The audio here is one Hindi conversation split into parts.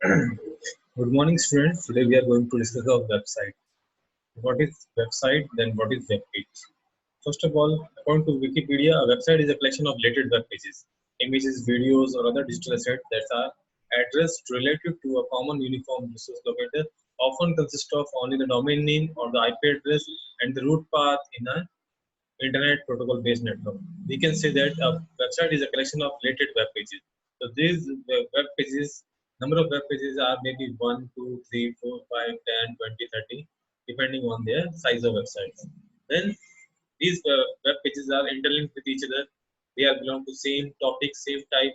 Good morning, students. Today we are going to discuss our website. What is website? Then what is web page? First of all, according to Wikipedia, a website is a collection of related web pages, images, videos, or other digital assets that are addressed related to a common uniform resource locator, often consist of only the domain name or the IP address and the root path in an internet protocol based network. We can say that a website is a collection of related web pages. So these web pages, number of web pages are maybe 1, 2, 3, 4, 5, 10, 20, 30, depending on their size of websites. Then these web pages are interlinked with each other. They are belong to same topic, same type,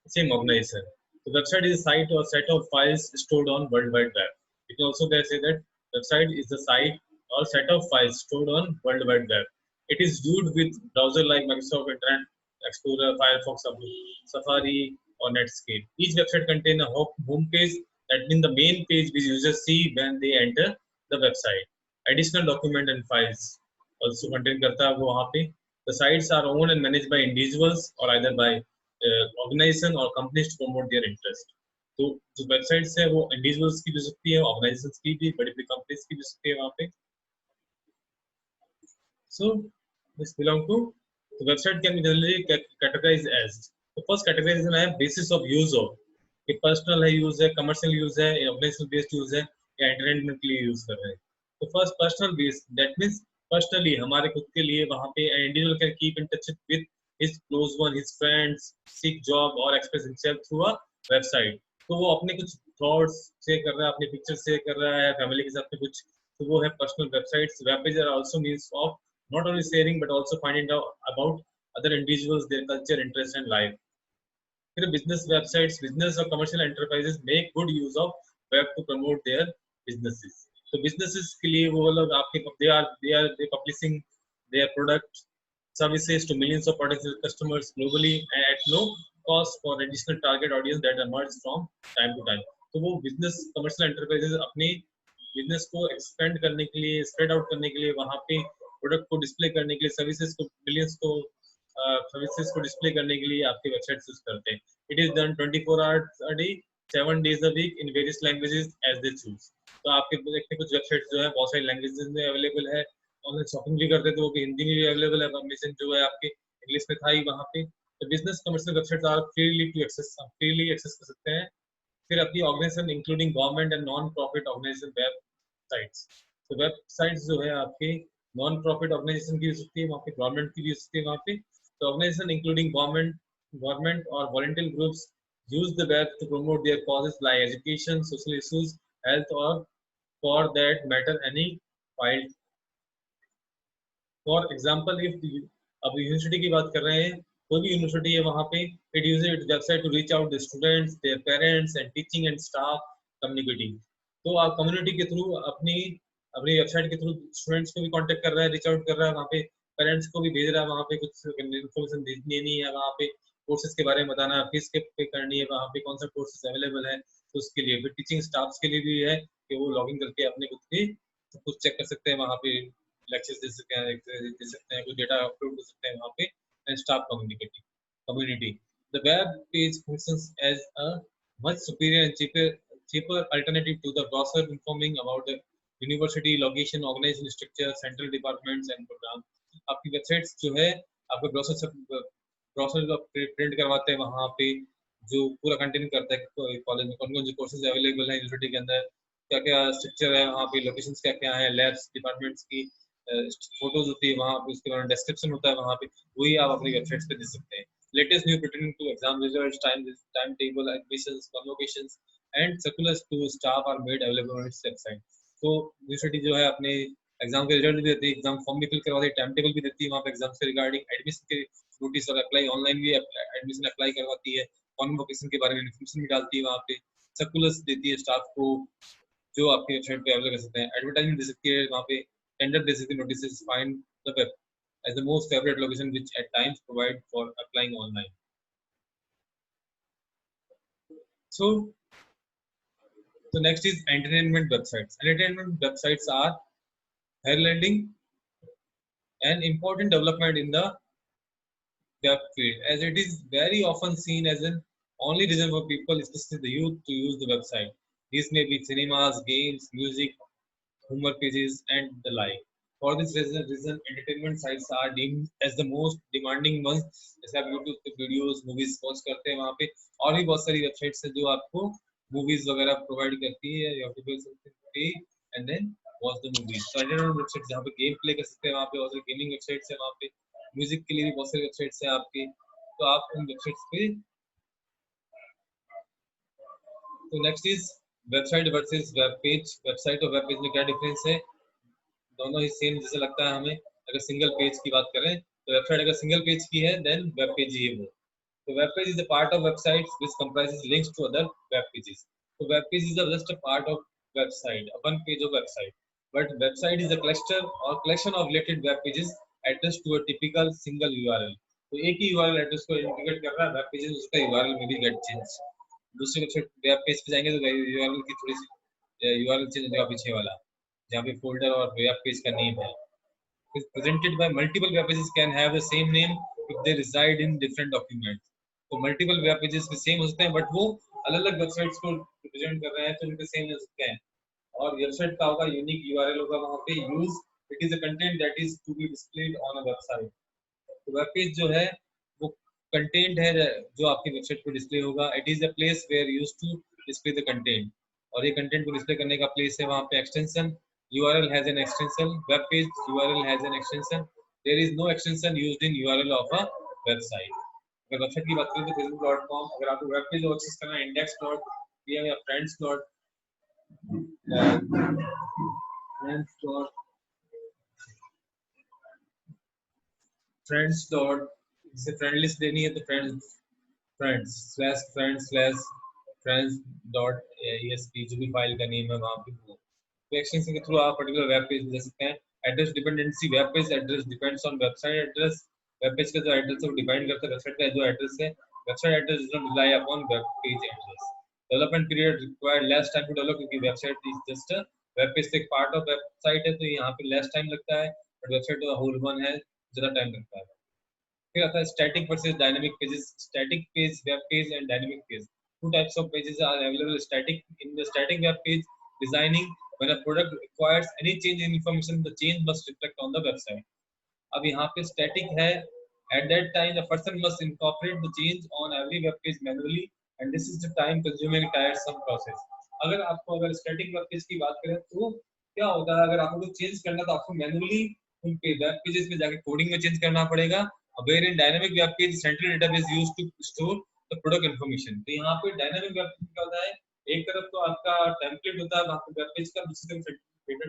same organization. The website is a site or set of files stored on World Wide Web. You can also say that website is the site or set of files stored on World Wide Web. It is viewed with browser like Microsoft Internet Explorer, Firefox, Safari, or Netscape. Each website contains a home page, that means the main page which users see when they enter the website. Additional document and files also contain करता है वो वहाँ पे. The sites are owned and managed by individuals or either by organization और companies to promote their interest. तो जो वेबसाइट्स है वो इंडिविजुअल्स की भी सकती है, ऑर्गेनाइजेशंस की भी, बड़ी बड़ी कंपनीज की भी सकती है वहाँ पे. So this belong to the website can be generally categorized as, the first categorization है basis of use of, कि पर्सनल है यूज है, कमर्शियल यूज है, ऑर्गेनाइजेशनल बेस्ड यूज है, या एंटरटेनमेंट के लिए यूज कर रहे हैं. तो first personal base, that means personally हमारे खुद के लिए वहाँ पे individual can keep in touch with his close one, his friends, seek job or express himself through a website. तो वो अपने कुछ thoughts शेयर कर रहा है, अपने pictures शेयर कर रहा है फैमिली के साथ में कुछ, तो वो है personal websites. Web pages are also means of not only sharing but also finding out about other individuals, their culture, interests and life. फिर business websites, business or commercial enterprises make good use of web to promote their businesses. तो businesses के लिए वो लोग आपके they publishing their product services to millions of potential customers globally at no cost for additional target audience that emerge from time to time. तो वो business commercial enterprises अपने business को expand करने के लिए, spread out करने के लिए, वहाँ पे product को display करने के लिए, services को millions को सर्विसेज को डिस्प्ले करने के लिए आपके वेबसाइट यूज करते हैं. It is done 24 hours a day 7 days a week in various languages as they choose. तो आपके देखते कुछ वेबसाइट जो है बहुत सारी लैंग्वेजेस में अवेलेबल है. ऑनलाइन शॉपिंग भी करते थे वो भी हिंदी में भी अवेलेबल है, परमिशन जो है आपके इंग्लिश में था ही वहाँ पे. तो बिजनेस कमर्शियल वेबसाइट आप फ्रीली एक्सेस कर सकते हैं. फिर अपनी organisation including government and non profit organisation websites. तो वेबसाइट्स जो है आपके नॉन प्रॉफिट ऑर्गेनाइजेशन की हो सकती है वहाँ पे, गवर्नमेंट की भी हो सकती है वहाँ पे. The organization, including government or voluntary groups, use the web to promote their causes like education, social issues, health, or for that matter, any field. For example, if अब यूनिवर्सिटी की बात कर रहे हैं, कोई भी यूनिवर्सिटी है वहाँ पे, it uses its website to reach out the students, their parents, and teaching and staff communicating. तो आप कम्युनिटी के थ्रू अपनी अपनी वेबसाइट के थ्रू स्टूडेंट्स को भी कांटेक्ट कर रहा है, रीच आउट कर रहा है वहाँ पे, पेरेंट्स को भी भेज रहा है वहाँ पे, कुछ इन्फॉर्मेशन देनी है वहाँ पे, कोर्सेज के बारे में बताना है, फीस के पे करनी है वहाँ पे, कौन सा कोर्सेज अवेलेबल है, तो उसके लिए फिर टीचिंग स्टाफ्स के लिए भी है कि वो लॉगिन करके अपने खुद की सब कुछ चेक कर सकते हैं वहाँ पे, लेक्चर्स दे सकते हैं, दे सकते हैं, कुछ डेटा अपलोड कर सकते हैं वहाँ पे. And staff community. The web page functions as a much superior and cheaper alternative to the browser, informing about the university location, organisation structure, central departments and program. आपकी वेबसाइट्स जो है आपको ब्राउज़र प्रिंट करवाते हैं वहाँ पे, जो पूरा कंटेन करता है कॉलेज में कौन कौन से कोर्सेज अवेलेबल है यूनिवर्सिटी के अंदर, क्या क्या स्ट्रक्चर है वहाँ पे, लोकेशंस क्या क्या है, लैब्स डिपार्टमेंट्स की फोटोज होती है वहाँ पे, उसके बाद डिस्क्रिप्शन होता है वहाँ पे, वही आप अपनी वेबसाइट्स पे दे सकते हैं. Latest new pertaining to exam results, time table, admissions, convocations and circulars to staff are made available on its website. तो यूनिवर्सिटी जो है अपने एग्जाम के रिजल्ट भी देती है, एग्जाम फॉर्म भी फिल करवाती है, टाइम टेबल भी देती है वहाँ पे एग्जाम से रिगार्डिंग, एडमिशन के नोटिस और अप्लाई ऑनलाइन भी एडमिशन अप्लाई करवाती है, कॉन्वोकेशन के बारे में इन्फॉर्मेशन भी डालती है वहाँ पे, सर्कुलर्स देती है स्टाफ को जो आपके वेबसाइट पे अवेलेबल कर सकते हैं, एडवर्टाइजमेंट दे सकती है वहाँ पे, टेंडर दे सकती है, notice, find the web as the most favorite location which at times provide for applying online. So the next is entertainment websites. Entertainment websites are heralding an important development in the web field, as it is very often seen as an only reason for people, especially the youth, to use the website. These may be cinemas, games, music, humor pages, and the like. For this reason entertainment sites are deemed as the most demanding ones. जैसे आप YouTube पे वीडियोस मूवीज वॉच करते हैं वहाँ पे, और भी बहुत सारी वेबसाइट्स हैं जो आपको मूवीज वगैरह प्रोवाइड करती है, या pay and then watch the movies. तो एंटरटेनमेंट वेबसाइट जहाँ पे गेम प्ले कर सकते हैं, वहाँ पे और गेमिंग वेबसाइट्स है, वहाँ पे म्यूजिक के लिए भी बहुत सारी वेबसाइट्स हैं आपकी, तो आप उन वेबसाइट्स पे। तो next is website versus web page. Website और वेब पेज में क्या डिफरेंस है? दोनों ही सेम जैसे लगता है हमें। अगर सिंगल पेज की बात करें तो वेबसाइट अगर सिंगल पेज की है देन वेब पेज ही है वो। तो web page is a part of website which comprises links to other web pages. So web page is just a part of website, a one page of website. But website is a cluster or collection of related web pages addressed to a typical single URL. तो एक ही URL एड्रेस को इंडिकेट कर रहा है वेब पेज, उसका URL में भी गेट चेंज। दूसरे वेबसाइट वेब पेज पे जाएंगे तो URL की थोड़ी सी URL चेंज होगा पीछे वाला, जहाँ पे फोल्डर और वेब पेज का नेम है। Is presented by multiple web pages can have the same name if they reside in different documents. तो multiple web pages के सेम हो सकते हैं बट वो अलग अलग वेबसाइट्स को रिप्रेजेंट कर रहे हैं तो उनके सेम हो सकते हैं। और वेबसाइट का होगा यूनिक यूआरएल होगा वहाँ पे use, it is a content that is to be displayed on a website. तो वेब पेज जो है वो कंटेंट है जो आपकी वेबसाइट पर डिस्प्ले होगा। It is a place where use to display the content, और ये कंटेंट को डिस्प्ले करने का प्लेस है वहाँ पे। Extension URL has an extension, web page URL has an extension, there is no extension used in URL of a website. अगर वेबसाइट की बात करें तो facebook.com, अगर आपको वेब पेज एक्सेस करना है index.pm या friends dot जैसे फ्रेंड लिस्ट देनी है तो friends dot esp जो भी फाइल का नेम है वहाँ पे वो। तो एक्सटेंशन के थ्रू आप पर्टिकुलर वेब पेज दे सकते हैं। Address dependency, web page address depends on website address. Web page का जो एड्रेस है वो डिपेंड करता है वेबसाइट का जो एड्रेस है। Website address does not rely upon web page address. Development period required less time to develop, क्योंकि website is just web page एक पार्ट ऑफ वेबसाइट है तो यहाँ पे लेस टाइम लगता है, बट वेबसाइट होल वन है ज़्यादा टाइम लगता है। फिर आता है static versus dynamic pages. Static page, web page and dynamic page, two types of pages are available. Static, in the static web page designing, when a product requires any change in information, the change must reflect on the website. अब यहाँ पे static है, at that time the person must incorporate the change on every web page manually, and this is the time consuming tiresome process. अगर static web page की बात करें तो क्या होता है, अगर आपको कुछ चेंज करना तो आपको मैनुअली उन पे वेब पेजेस पे जाके कोडिंग में चेंज करना पड़ेगा। where in dynamic web page central database used to store the product information। तो यहाँ पे डायनामिक वेब पेज क्या होता है, एक तरफ तो आपका टेम्पलेट होता है वहाँ पे वेब पेज का, दूसरी तरफ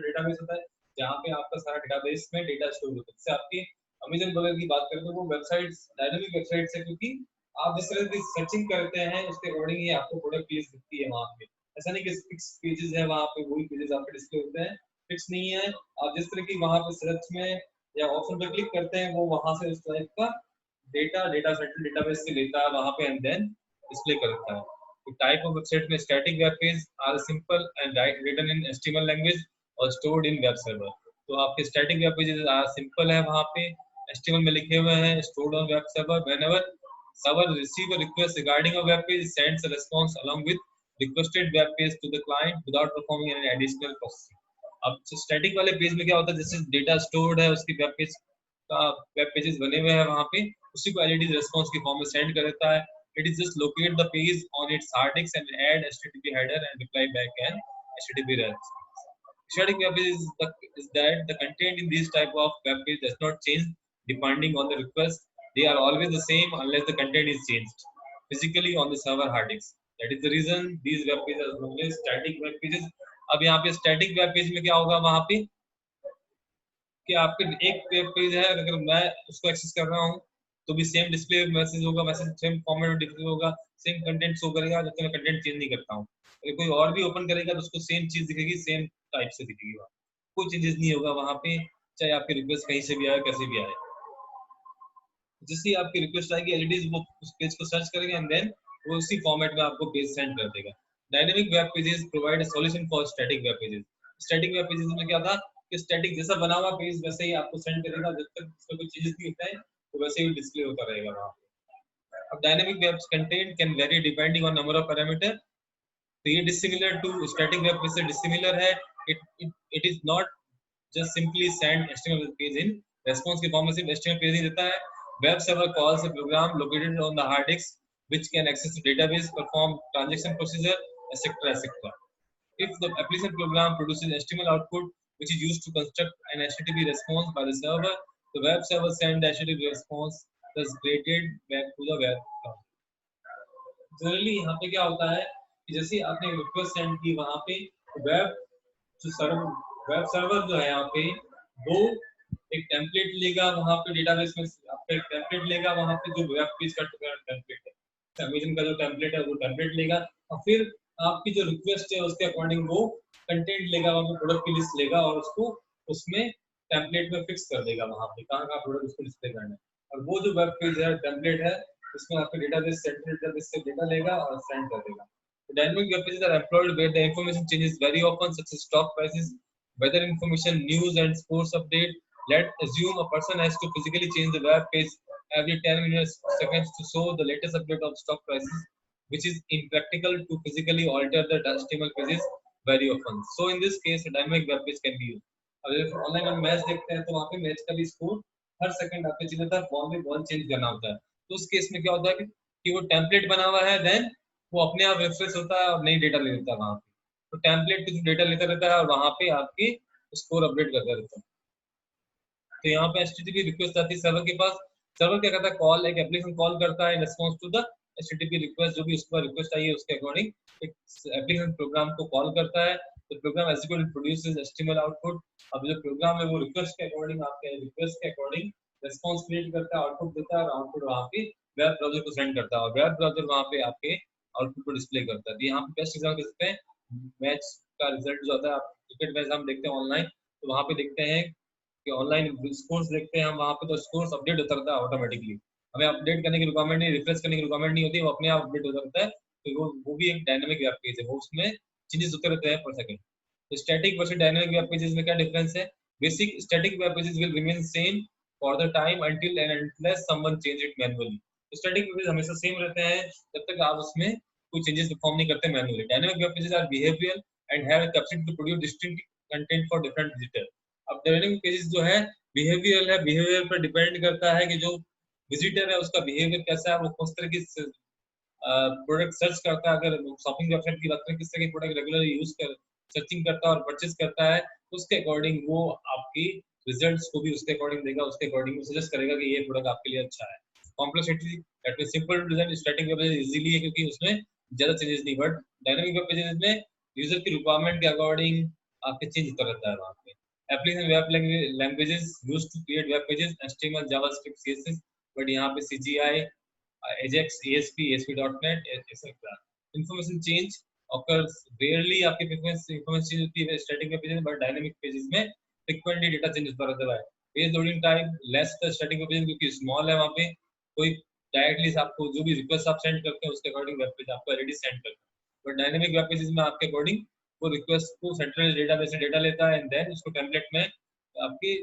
डेटाबेस होता है जहाँ पे आपका सारा डेटाबेस में डेटा स्टोर होता है। जैसे आपकी अमेजन वगैरह की बात करें तो वो वेबसाइट डायनामिक वेबसाइट है, क्योंकि आप जिस तरह की सर्चिंग करते हैं उसके अकॉर्डिंग ही आपको प्रोडक्ट लिस्ट दिखती है वहाँ पे। ऐसा नहीं कि फिक्स पेजेस है वहाँ पे वही पेजेस आपके डिस्प्ले होते हैं, फिक्स नहीं है। आप जिस तरह की वहाँ पे सर्च में या ऑप्शन पे क्लिक करते हैं वो वहाँ से उस टाइप का डेटा सेंट्रल डेटाबेस से लेता है वहाँ पे एंड देन डिस्प्ले करता है। तो टाइप ऑफ वेबसाइट में static web page are simple and written in HTML language और स्टोर्ड इन वेब सर्वर। तो आपके static web pages are simple है, वहाँ पे HTML में लिखे हुए हैं, stored on web server. Whenever server receive a request regarding a web page, sends a response along with requested web page to the client without performing any additional processing। अब स्टैटिक वाले पेज में क्या होता है, जैसे डेटा स्टोर्ड है उसकी वेब पेज का वेब पेजेस बने हुए हैं वहाँ पे, उसी को एलईडी रिस्पांस के फॉर्म में सेंड कर देता है। It is just locate the page on it's hard disk and add http header and reply back and http response। Static web page is that the content in these type of web page does not change depending on the request. They are always the same unless the content is changed physically on the server hard disk. That is the reason these web pages are known as static web pages। अब यहाँ पे स्टैटिक वेब पेज में क्या होगा, वहाँ पे कि आपके एक वेब पेज है, अगर मैं उसको एक्सेस कर रहा हूँ तो भी सेम डिस्प्ले मैसेज होगा, मैसेज सेम फॉर्मेट में डिस्प्ले होगा, सेम कंटेंट शो करेगा, जब तक मैं कंटेंट चेंज नहीं करता हूँ। अगर कोई और भी ओपन करेगा तो उसको सेम चीज दिखेगी, सेम टाइप से दिखेगी, वहाँ कोई चेंजेस नहीं होगा वहाँ पे, चाहे आपकी रिक्वेस्ट कहीं से भी आए कैसे भी आए। जिससे आपकी रिक्वेस्ट आएगी एलईडीज वो उस पेज को सर्च करेगा एंड देन वो उसी फॉर्मेट में आपको पेज सेंड कर देगा। Dynamic web pages provide a solution for static web pages. Static web pages में क्या था कि स्टैटिक जैसा बना हुआ पेज वैसे ही आपको सेंड करेगा, जब तक उसमें कोई चेंजेस नहीं होता है तो वैसे ही डिस्प्ले होता रहेगा वहाँ पे। अब dynamic web content can vary depending on number of parameter. तो ये dissimilar to static web page से डिसिमिलर है। It is not just simply send HTML page in response के फॉर्म में सिर्फ HTML पेज ही देता है। Web server calls a program located on the hard disk which can access the database, perform transaction procedure, etc. etc. If the application program produces HTML output which is used to construct an HTTP response by the server, the web server send the HTTP response thus created back to the web server. Generally यहाँ पे क्या होता है कि जैसे आपने रिक्वेस्ट सेंड की वहाँ पे वेब जो सर्वर वेब सर्वर जो है यहाँ पे वो एक टेम्पलेट लेगा वहाँ पे डेटाबेस में आपका एक टेम्पलेट लेगा वहाँ पे जो वेब पेज का टेम्पलेट है अमेजन का जो टेम्पलेट है वो टेम्पलेट लेगा और फिर आपकी जो रिक्वेस्ट है उसके अकॉर्डिंग वो कंटेंट लेगा वहाँ पे प्रोडक्ट की लिस्ट लेगा और उसको उसमें टेम्पलेट में फिक्स कर देगा वहाँ पे कहाँ प्रोडक्ट उसको डिस्प्ले करना है और वो जो वेब पेज है टेम्पलेट है उसमें आपका डेटाबेस सेंट्रल डेटाबेस से डेटा लेगा और सेंड कर देगा। Dynamic web pages are employed where the information changes very often, such as stock prices, weather information, news, and sports update. Let's assume a person has to physically change the web page every 10 minutes seconds to show the latest update of stock prices, which is impractical to physically alter the HTML pages very often. So in this case, a dynamic web page can be used. अगर ऑनलाइन हम मैच देखते हैं तो वहाँ पे मैच का भी स्कोर हर सेकंड आपके चेंज होता है, बॉल में बॉल चेंज करना होता है। तो उस केस में क्या होता है कि वो टेम्पलेट बना हुआ है, देन वो अपने आप रिफ्रेश होता है और नई डेटा ले लेता है वहाँ पे। तो टेम्पलेट कुछ डेटा लेता रहता है और वहाँ पे आपकी स्कोर अपडेट करता रहता है। तो यहाँ पे HTTP रिक्वेस्ट आती है सर्वर के पास। सर्वर क्या करता है, कॉल एक एप्लीकेशन कॉल करता है in response to the HTTP request, जो भी उसका रिक्वेस्ट आई है उसके अकॉर्डिंग एक एप्लीकेशन प्रोग्राम को कॉल करता है। तो program execute produces HTML output. अब जो प्रोग्राम है वो रिक्वेस्ट के अकॉर्डिंग आपके रिक्वेस्ट के अकॉर्डिंग रिस्पांस क्रिएट करता है, आउटपुट देता है और आउटपुट वहाँ पे वेब ब्राउजर को सेंड करता है और वेब ब्राउजर वहाँ पे आपके आउटपुट को डिस्प्ले करता है। यहाँ पे बेस्ट एग्जांपल दे सकते हैं मैच का रिजल्ट जो आता है, आप क्रिकेट मैच हम देखते हैं ऑनलाइन तो वहाँ पे देखते हैं कि ऑनलाइन स्कोर्स देखते हैं हम वहाँ पे तो स्कोर्स अपडेट होता रहता है ऑटोमेटिकली, हमें अपडेट करने की रिक्वायरमेंट नहीं, रिफ्रेश करने की रिक्वायरमेंट नहीं होती, वो अपने आप अपडेट होता रहता है। तो वो भी एक डायनामिक वेब पेज है, वो उसमें चेंजेस होते रहते हैं पर सेकंड। तो static versus dynamic web pages में क्या डिफरेंस है? Basic static web pages will remain same for the time until and unless someone change it manually। Static web page हमेशा सेम रहते हैं जब तक आप उसमें कोई चेंजेस परफॉर्म नहीं करते manually. Dynamic web pages are behavioural and have a capacity to produce distinct content for different visitors। अब डायनामिक पेजेस जो है बिहेवियरल है, बिहेवियर पर डिपेंड करता है कि जो विजिटर है उसका बिहेवियर कैसा है, वो किस तरह की प्रोडक्ट सर्च करता है। अगर शॉपिंग वेबसाइट की बात करें किस तरह की प्रोडक्ट रेगुलर यूज कर सर्चिंग करता है और परचेज करता है, उसके अकॉर्डिंग वो आपकी रिजल्ट्स को भी उसके अकॉर्डिंग देगा, उसके अकॉर्डिंग सजेस्ट करेगा कि ये प्रोडक्ट आपके लिए अच्छा है। Complexity that means simple design static web page easily है क्योंकि उसमें ज्यादा चेंजेस नहीं, बट डायनामिक वेब पेजेस में यूजर की रिक्वायरमेंट के अकॉर्डिंग आपके चेंज होता रहता है वहाँ पे। Application web languages used to create web pages, HTML, JavaScript, CSS, but यहाँ पे CGI, Ajax, ASP, ASP.NET, etc. Information change occurs rarely, आपके information change होती है static web pages में, but dynamic pages में frequently data change होता रहता है। Page loading time less the static web pages क्योंकि small है वहाँ पे, कोई डायरेक्टली आपको जो भी रिक्वेस्ट आप सेंड करते हैं उसके अकॉर्डिंग वेब पेज आपको ऑलरेडी सेंड करता है। बट डायनेमिक वेब पेजेस में आपके अकॉर्डिंग वो रिक्वेस्ट को सेंट्रल डेटाबेस से डेटा लेता है एंड देन उसको टेम्पलेट में आपकी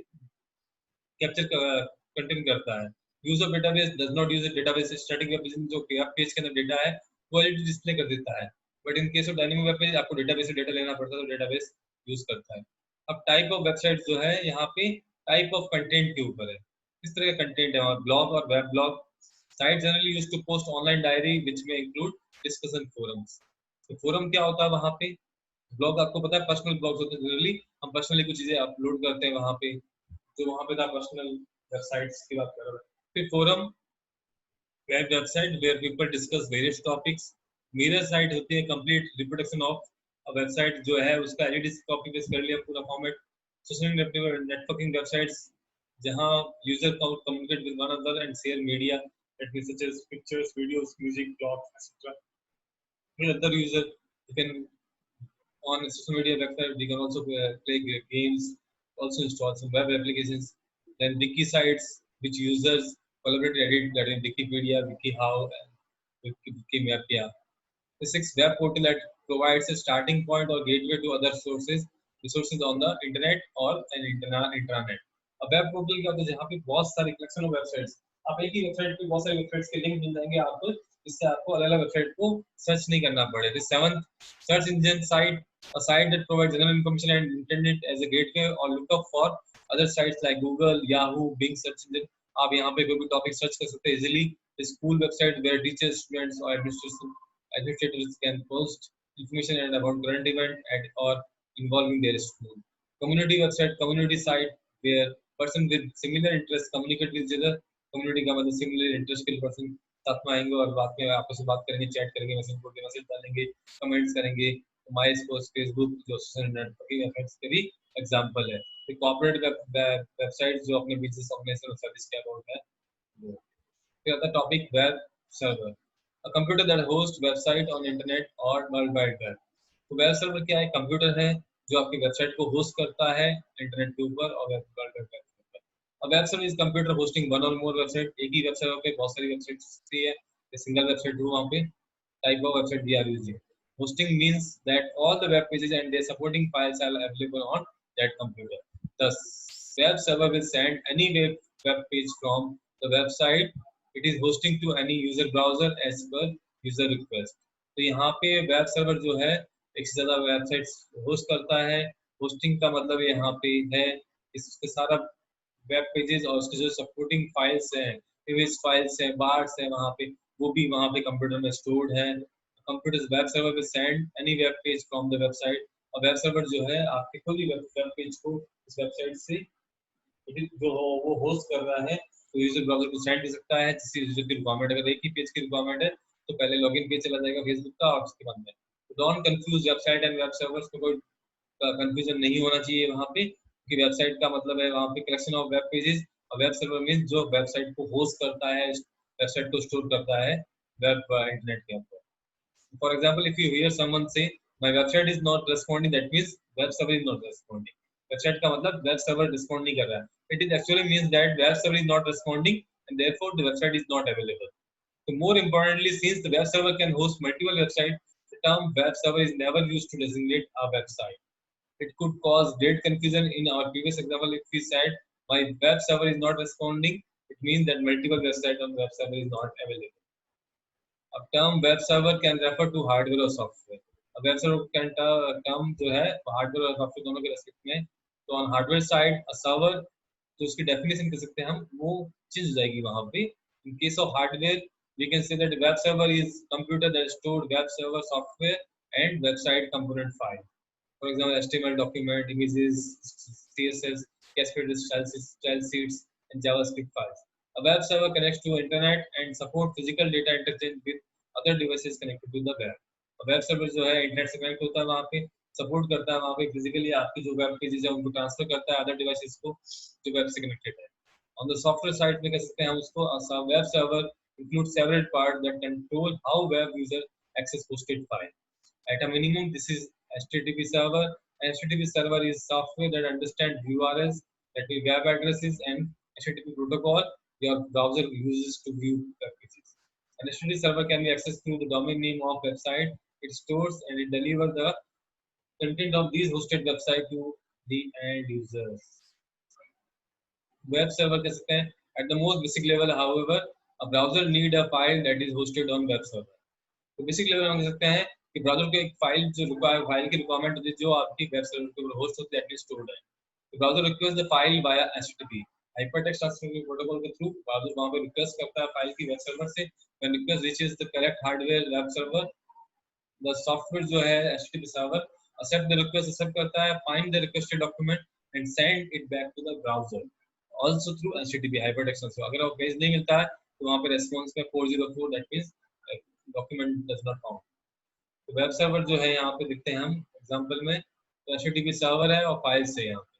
कैप्चर कंटेन करता है। Use of database does not use database. Static web page में जो वेब पेज के अंदर डेटा है वो ऑलरेडी डिस्प्ले कर देता है, but in case of dynamic web page आपको डेटाबेस से डेटा लेना पड़ता है, तो डेटाबेस यूज करता है। अब टाइप ऑफ वेबसाइट जो है यहाँ पे टाइप ऑफ कंटेंट के ऊपर है, किस तरह का कंटेंट है। और ब्लॉग और web blog site generally use to post online diary which में इंक्लूड डिस्कशन फोरम्स। तो फोरम क्या होता है वहाँ पे? ब्लॉग आपको पता है पर्सनल ब्लॉग्स होते हैं, जनरली हम पर्सनली कुछ चीजें अपलोड करते हैं वहाँ पे, जो वहाँ पे था पर्सनल वेबसाइट्स की बात कर रहा हूँ। फिर forum web website where people discuss various topics. Mirror site होती है कंप्लीट रिप्रोडक्शन ऑफ वेबसाइट जो है उसका एलईडी कॉपी पेस्ट कर लिया पूरा फॉर्मेट। सोशल नेटवर्किंग वेबसाइट्स जहाँ user communicate with one another and share media that means such as pictures, videos, music, blogs etcetera. फिर other user you can on social media website we can also play games, also install some web applications. Then wiki sites which users collaborate edit, that is Wikipedia, WikiHow, and Wikimedia. The sixth web portal that provides a starting point or gateway to other resources on the internet or an intranet. A web portal क्या होता है जहाँ पे बहुत सारी collection of websites आप एक ही वेबसाइट पे बहुत सारी वेबसाइट्स के लिंक मिल जाएंगे आपको, इससे आपको अलग अलग वेबसाइट को सर्च नहीं करना पड़े। The seventh, search engine site, a site that provides general information and intended as a gateway or lookup for other sites like Google, Yahoo, Bing search engine। आप यहाँ पे कोई भी टॉपिक सर्च कर सकते हैं easily. School website where teachers, students or administrators can post information and about current event at or involving their school। Community website, community site where person with similar interests communicate with each other। Community का मतलब सिमिलर इंटरेस्ट के पर्सन साथ में आएंगे और बात में आपस में बात करेंगे, चैट करेंगे, मैसेज बोल के मैसेज डालेंगे, कमेंट्स करेंगे। माई स्पोर्ट्स, फेसबुक जो सोशल नेटवर्किंग वेबसाइट्स के भी एग्जांपल है। तो कॉर्पोरेट वेबसाइट जो अपने बिजनेस ऑर्गेनाइजेशन सर्विस के अबाउट है वो। फिर आता है topic web server, a computer that host website on internet और वर्ल्ड वाइड वेब। तो वेब सर्वर क्या है? कंप्यूटर है जो आपकी वेबसाइट को होस्ट करता है इंटरनेट के ऊपर और वर्ल्ड वाइड वेब के ऊपर। अब web server is computer hosting one और मोर वेबसाइट। एक ही वेब सर्वर पे बहुत सारी वेबसाइट होती है, सिंगल वेबसाइट हो वहाँ पे type of website we are using। Hosting means that all the web pages and their supporting files are available on that computer। Thus, web server will send any web page from the website it is hosting to any user browser as per user request। तो यहाँ पे वेब सर्वर जो है एक से ज़्यादा वेबसाइट्स होस्ट करता है। होस्टिंग का मतलब यहाँ पे है इसके सारा वेब पेजेस और उसके जो सपोर्टिंग फाइल्स हैं, इमेज फाइल्स हैं, बार्स हैं वहाँ पे, वो भी वहाँ पे कंप्यूटर में स्टोर्ड है। Computer web server will send any web page from the website. और वेब सर्वर जो है आपके कोई भी वेब पेज को इस वेबसाइट से जो वो होस्ट कर रहा है तो यूजर ब्राउजर को सेंड कर सकता है। जिस यूजर की रिक्वायरमेंट, अगर एक ही पेज की रिक्वायरमेंट है तो पहले लॉगिन पेज चला जाएगा फेसबुक का और उसके बाद में। Don't confuse website and web servers को, कोई कंफ्यूजन नहीं होना चाहिए वहाँ पे, क्योंकि वेबसाइट का मतलब है वहाँ पे कलेक्शन ऑफ वेब पेजेस और वेब सर्वर मींस जो वेबसाइट को होस्ट करता है, वेबसाइट को स्टोर करता है वेब इंटरनेट के ऊपर। For example, if you hear someone say, "My website is not responding," that means web server is not responding। Website का मतलब web server respond नहीं कर रहा है। It is actually means that web server is not responding and therefore the website is not available। So more importantly, since the web server can host multiple websites, the term web server is never used to designate a website। It could cause great confusion in our previous example if we said, "My web server is not responding," it means that multiple websites on web server is not available। अब term web server can refer to hardware और सॉफ्टवेयर। अब वेब सर्वर कैन टर्म जो है हार्डवेयर और सॉफ्टवेयर दोनों के रेस्पेक्ट में। तो on hardware side a server, जो उसकी डेफिनेशन कर सकते हैं हम, वो चीज हो जाएगी वहां पे। In case of hardware we can say that web server is computer that stored web server software and website component file. For example, HTML document, images, CSS, cascaded style sheets, and JavaScript files। A web server connects to internet and support physical data interchange with other devices connected to the web। A web server जो है इंटरनेट से कनेक्ट होता है वहाँ पे, सपोर्ट करता है वहाँ पे फिजिकली आपकी जो वेब पेजेस है उनको ट्रांसफर करता है अदर डिवाइसेस को जो वेब से कनेक्टेड है। On the software side में कह सकते हैं हम उसको a web server includes several parts that control how web user access hosted file। At a minimum, this is HTTP server. HTTP server is software that understands URLs, that is web addresses, and HTTP protocol your browser uses to view web pages। An HTTP server can be accessed through the domain name of website. It stores and it delivers the content of these hosted website to the end users। Web server कह सकते हैं at the most basic level, however, a browser need a file that is hosted on web server। तो बेसिक लेवल हम कह सकते हैं कि ब्राउजर को एक फाइल जो फाइल की रिक्वायरमेंट होती है जो आपकी वेब सर्वर के ऊपर होस्ट होती है एटलीस्ट स्टोर्ड है। तो browser request the file via HTTP hypertext transfer protocol के थ्रू ब्राउजर वहां पे रिक्वेस्ट करता है फाइल की वेब सर्वर से। When request reaches the correct hardware web server, the software जो है HTTP server accept the request, accept करता है, find the requested document and send it back to the browser also through HTTP hypertext transfer. अगर वो पेज नहीं मिलता है तो वहां पे रेस्पॉन्स में 404 that means document does not found. तो वेब सर्वर जो है यहाँ पे देखते हैं हम एग्जांपल में, तो एचटीटीपी सर्वर है और फाइल्स है यहाँ पे।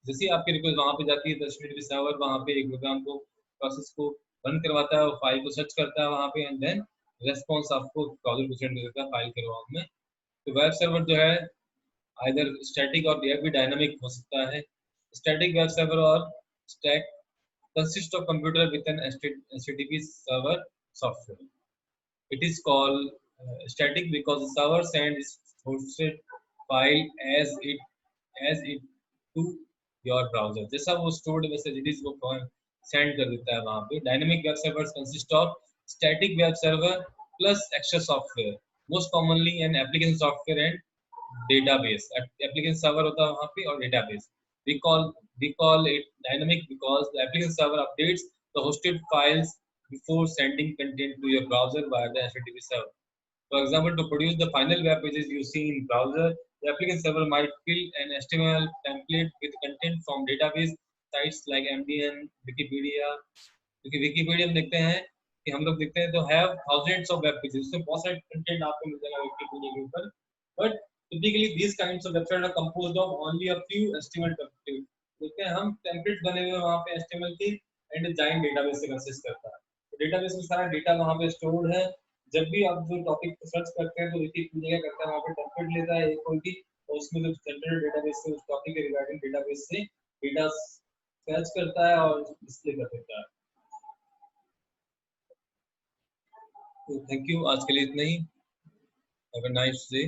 जैसे ही आपकी रिक्वेस्ट वहाँ पे जाती है तो एचटीटीपी सर्वर वहाँ पे एक प्रोग्राम को प्रोसेस को रन करवाता है और फाइल को सर्च करता है वहाँ पे एंड देन रेस्पॉन्स आपको ब्राउजर को सेंड करता है फाइल के फॉर्म में। तो वेब सर्वर जो है आइदर स्टैटिक और यह भी डायनामिक हो सकता है। स्टैटिक वेब सर्वर और stack consist of computer with an HTTP server software। It is called static because the server sends hosted file as it to your browser। जैसा वो stored messages वो सेंड कर देता है वहाँ पे। Dynamic web servers consist of static web server plus extra software, most commonly an application software and database. Application server होता है वहाँ पे और database. we call we call it dynamic because the application server updates the hosted files before sending content to your browser via the HTTP server. For example, to produce the final web pages you see in browser, the application server might fill an HTML template with content from database sites like MDN, Wikipedia। क्योंकि विकीपीडिया में देखते हैं कि हम लोग देखते हैं तो have thousands of web pages, उसमें बहुत सारे कंटेंट आपको मिल जाएगा विकीपीडिया के ऊपर। But typically these kinds of websites are composed of only a few HTML templates। देखते हैं हम टेम्पलेट्स बने हुए वहाँ पे HTML की, एंड जाइंट डेटाबेस से कंसिस्ट करता है। तो डेटाबेस में सारा डेटा वहाँ पे स्टोर्ड है। जब भी आप जो टॉपिक को सर्च करते हैं तो विकीपीडिया क्या करता है, वहाँ पे टेम्पलेट लेता है एक कोई भी, और उसमें जो जनरल डेटाबेस से उस टॉपिक के रिगार्डिंग डेटाबेस से डेटा सर्च करता है और डिस्प्ले कर देता है। तो थैंक यू, आज के लिए इतना ही। Have a nice day.